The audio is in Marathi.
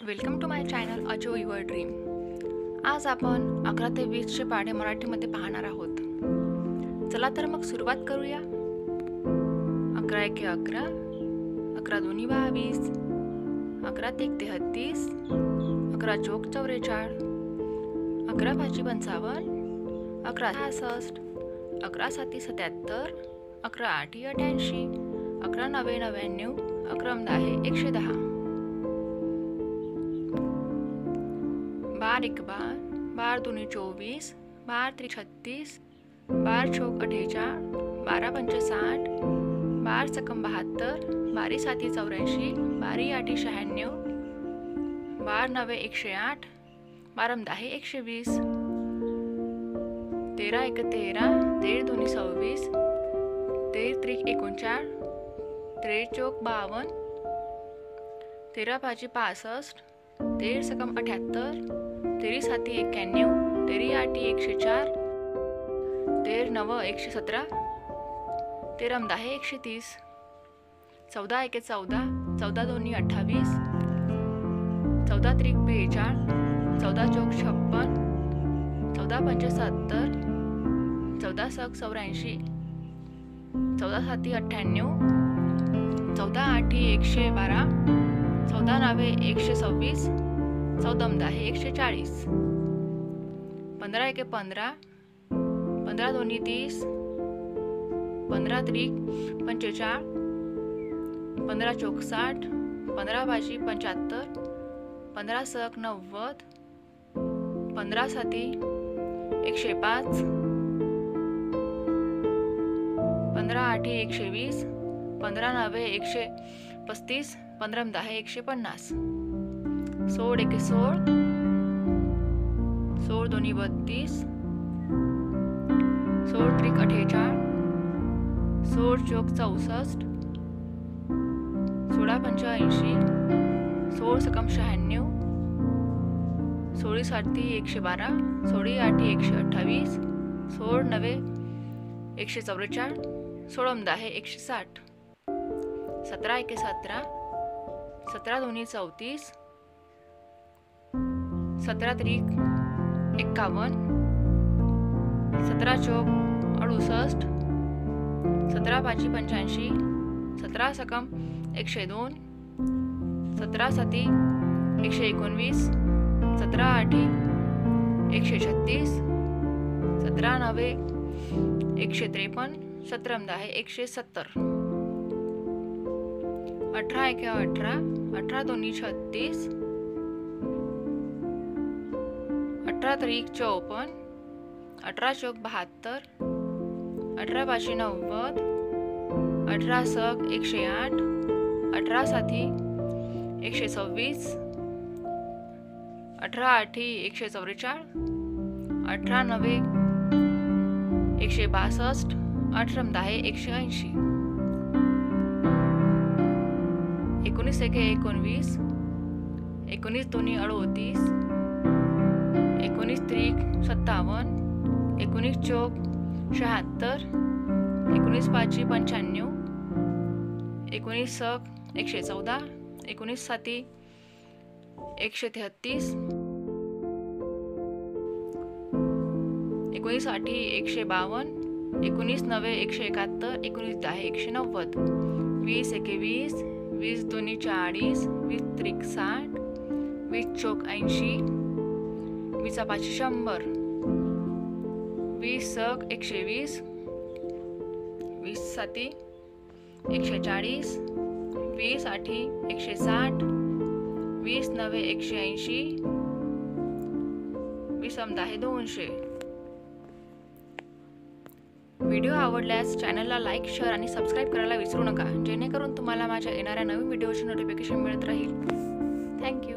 वेलकम टू माय चॅनल अचो युअर ड्रीम। आज आपण 11 ते 20चे पाढे मराठीमध्ये पाहणार आहोत। चला तर मग सुरुवात करूया। 11 एके 11, 11 दोन्ही 22, 11 तेक 33, 11 चौक 44, 11 पाची 55, 11 66, 11 साती 77, 11 आठी 88, 11 नवे 99, 11 दहा 110, 12 एक 12, 12 दूनी 24, 12 त्रिक 36, 12 चौक 48, 12 पंच 60, 12 सकम 72, 12 साती 84, 12 आठी 96, 12 नवे 108, 12 दहा 120, 13 एक 13, 13 दूनी 26, 13 त्रिक 39, 13 चौक 52, 13 पाची 65, 13 सकम 78, 13 साती 91, 13 आठी 104, 13 नव 117, 13 दहा 130, 14 एके 14, 14 दोन्ही 28, 14 त्रिक 42, 14 चौक 56, 14 पंच 70, 14 सक 84, 14 साती 98, 14 आठी 112, 14 नवे 126, 14 दहा 140, 15 एके 15, 15 दोन्ही 30, 15 त्रिक 45, 15 चौक 60, 15 पाची 75, 15 सक 90, 15 साती 105, 15 आठी 120, 15 नवे 135, 15 दहा 150, 16 एके 16, 16 दोन्ही 32, 16 त्रिक 48, 16 चौक 64, 16 पंच 80, 16 सकम 96, 16 साती 112, 16 आठी 128, 16 नवे 144, 16 दहा 160, 17 एके 17, 17 दोन्ही 34, 17 त्रिक 51, 17 चौक 68, 17 पाची 85, 17 सकम 102, 17 साती 119, 17 आठी 136, 17 नवे 153, 17 दहा 170, 18 एके 18, 18 दोन्ही 36, 18 त्रिक 54, 18 चौक 72, 18 पाची 90, 18 सक 108, 18 साती 126, 18 आठी 144, 18 नवे 162, 18 दहा 180, 19 एके 19, 19 दोन्ही 38, 19 त्रिक 57, 19 चौक 76, 19 पाची 95, 19 सक 114, 19 साती 133, 19 आठी 152, 19 नवे 171, 19 दहा 190, 20 एके 20, 20 दोन्ही 40, 20 त्रिक 60, 20 चौक 80, 20 पाची 100, 20 सक 120, 20 साती 140, 20 आठी 160, 20 नवे 180, 20 दहा 200। व्हिडिओ आवडल्यास चॅनलला लाईक, शेअर आणि सबस्क्राईब करायला विसरू नका, जेणेकरून तुम्हाला माझ्या येणाऱ्या नवीन व्हिडिओची नोटिफिकेशन मिळत राहील। थँक्यू।